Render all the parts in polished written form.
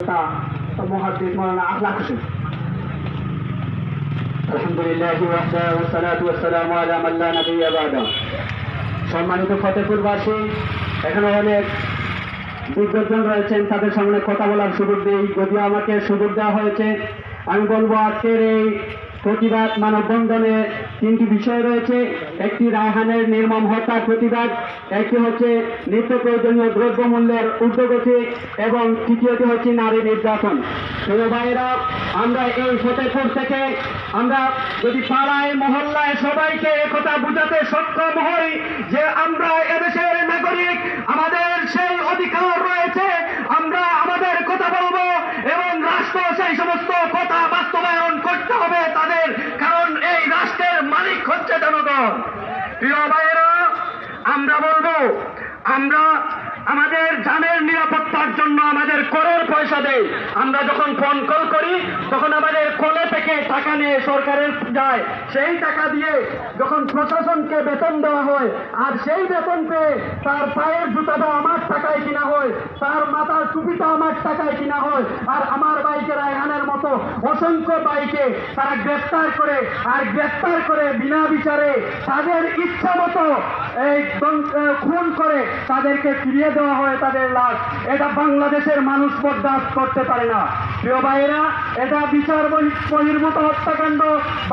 المحدث مولانا আখলাক হোসেন। আলহামদুলিল্লাহি ওয়াহদা ওয়া সালাতু ওয়া সালামু আলা মান লা নাবিয়্যা বা'দা। সম্মানিত ফতেপুরবাসী, এখানে অনেক বিজ্ঞজন রয়েছেন, তাদের সামনে কথা বলার সুযোগ নেই, যদিও আমাকে সুযোগ দেওয়া হয়েছে। আমি বলবো আজকের এই প্রতিবাদ মানববন্ধনে তিনটি বিষয় রয়েছে। একটি রায়হানের নির্মম হত্যার প্রতিবাদ, একটি হচ্ছে নিত্য প্রয়োজনীয় দ্রব্যমূল্যের ঊর্ধ্বগতি এবং তৃতীয়টি হচ্ছে নারী নির্যাতন। প্রিয় ভাইয়েরা, আমরা এই ফতেপুর থেকে আমরা যদি পাড়ায় মহল্লায় সবাইকে একথা বুঝাতে সক্ষম হই যে আমরা এদেশের নাগরিক, আমাদের সেই অধিকার রয়েছে, আমরা আমাদের কথা বলবো এবং রাষ্ট্র সেই সমস্ত কথা বাস্তবায়ন করতে হবে তাদের, কারণ এই রাষ্ট্রের মালিক হচ্ছে জনগণ। প্রিয় ভাইয়েরা, আমরা বলবো আমরা আমাদের জানের নিরাপত্তার জন্য আমাদের করের পয়সা দেই। আমরা যখন ফোন কল করি তখন আমাদের কোলে থেকে টাকা নিয়ে সরকারের যায়, সেই টাকা দিয়ে যখন প্রশাসনকে বেতন দেওয়া হয় আর সেই বেতন পেয়ে তার পায়ের জুতাটা আমার টাকায় কিনা হয়, তার মাথার টুপিটা আমার টাকায় কিনা হয়, আর আমার বাইকে রায়হানের মতো অসংখ্য বাইকে তারা গ্রেফতার করে বিনা বিচারে তাদের ইচ্ছা মতো এই খুন করে তাদেরকে ফিরিয়ে দেওয়া হয় তাদের লাশ। এটা বাংলাদেশের মানুষ বরদাস্ত করতে পারে না। প্রিয় ভাইয়েরা, এটা বিচার বহির্ভূত হত্যাকাণ্ড।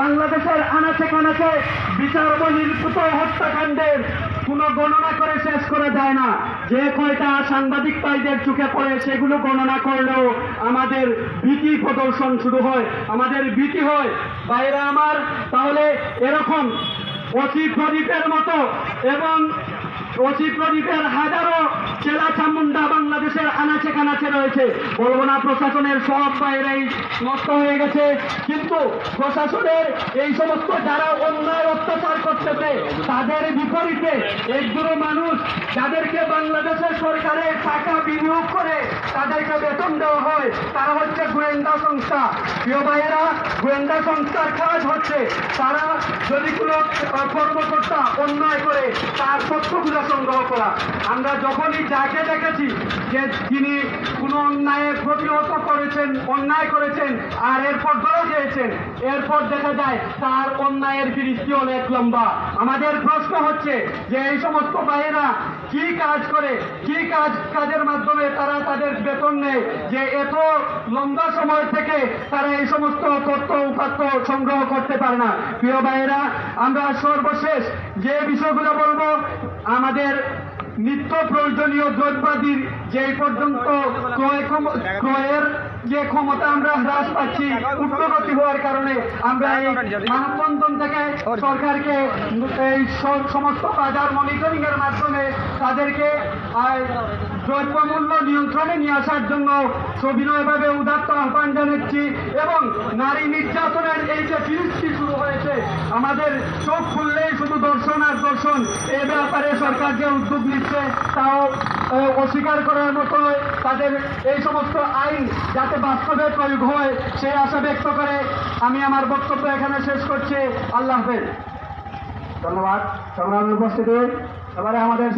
বাংলাদেশের আনাচে কানাচে বিচার বহির্ভূত হত্যাকাণ্ডের কোনো গণনা করে শেষ করা যায় না। যে কয়টা সাংবাদিক ভাইদের চোখে পড়ে সেগুলো গণনা করলেও আমাদের ভীতি প্রদর্শন শুরু হয়, আমাদের ভীতি হয়। ভাইয়েরা আমার, তাহলে এরকম ওসি প্রদীপের মতো এবং ওসি প্রদীপের হাজারো চেলা চামুন্ডা বাংলাদেশের আনাচে কানাচে রয়েছে। বলবো না প্রশাসনের সব বাইরেই নষ্ট হয়ে গেছে, কিন্তু প্রশাসনের এই সমস্ত যারা অন্যায় অত্যাচার করতেছে তাদের বিপরীতে একগুলো মানুষ যাদেরকে বাংলাদেশের সরকারের টাকা বিনিয়োগ করে তাদেরকে বেতন দেওয়া হয়, তারা হচ্ছে গোয়েন্দা সংস্থা। প্রিয় ভাইয়েরা, গোয়েন্দা সংস্থার কাজ হচ্ছে তারা যদি কোনো কর্মকর্তা অন্যায় করে তার তথ্যগুলো সংগ্রহ করা। আমরা যখনই যাকে দেখেছি যে তিনি কোনো অন্যায় প্রতিহত করেছেন, অন্যায় করেছেন আর এরপর ধরা গিয়েছেন, এরপর দেখা যায় তার অন্যায়ের ফিরিস্তি অনেক লম্বা। আমাদের প্রশ্ন হচ্ছে যে এই সমস্ত ভাইয়েরা কি কাজ করে, কি কাজের মাধ্যমে তারা তাদের বেতন নেয় যে এত লম্বা সময় থেকে তারা এই সমস্ত তথ্য উপাত্ত সংগ্রহ করতে পারে না। প্রিয় ভাইয়েরা, আমরা সর্বশেষ যে বিষয়গুলো বলবো, আমাদের নিত্য প্রয়োজনীয় দ্রব্যাদির যে পর্যন্ত ক্রয়ের যে ক্ষমতা আমরা হ্রাস পাচ্ছি ঊর্ধ্বগতি হওয়ার কারণে আমরা এই মানববন্ধন থেকে সরকারকে এই সমস্ত বাজার মনিটরিং এর মাধ্যমে তাদেরকে দ্রব্যমূল্য নিয়ন্ত্রণে নিয়ে আসার জন্য সবিনয়ভাবে উদাত্ত আহ্বান জানাচ্ছি। এবং নারী নির্যাতনের এই যে ফিরিস্তি শুরু হয়েছে, আমাদের চোখ খুললেই শুধু দর্শন আর দর্শন, এ ব্যাপারে সরকার যে উদ্যোগ নিচ্ছে তাও অস্বীকার করার মতো। তাদের এই সমস্ত আইন যাতে বাস্তবে প্রয়োগ হয় সেই আশা ব্যক্ত করে আমি আমার বক্তব্য এখানে শেষ করছি। আল্লাহ হাফেজ। ধন্যবাদ সংগ্রামী উপস্থিতি। এবারে আমাদের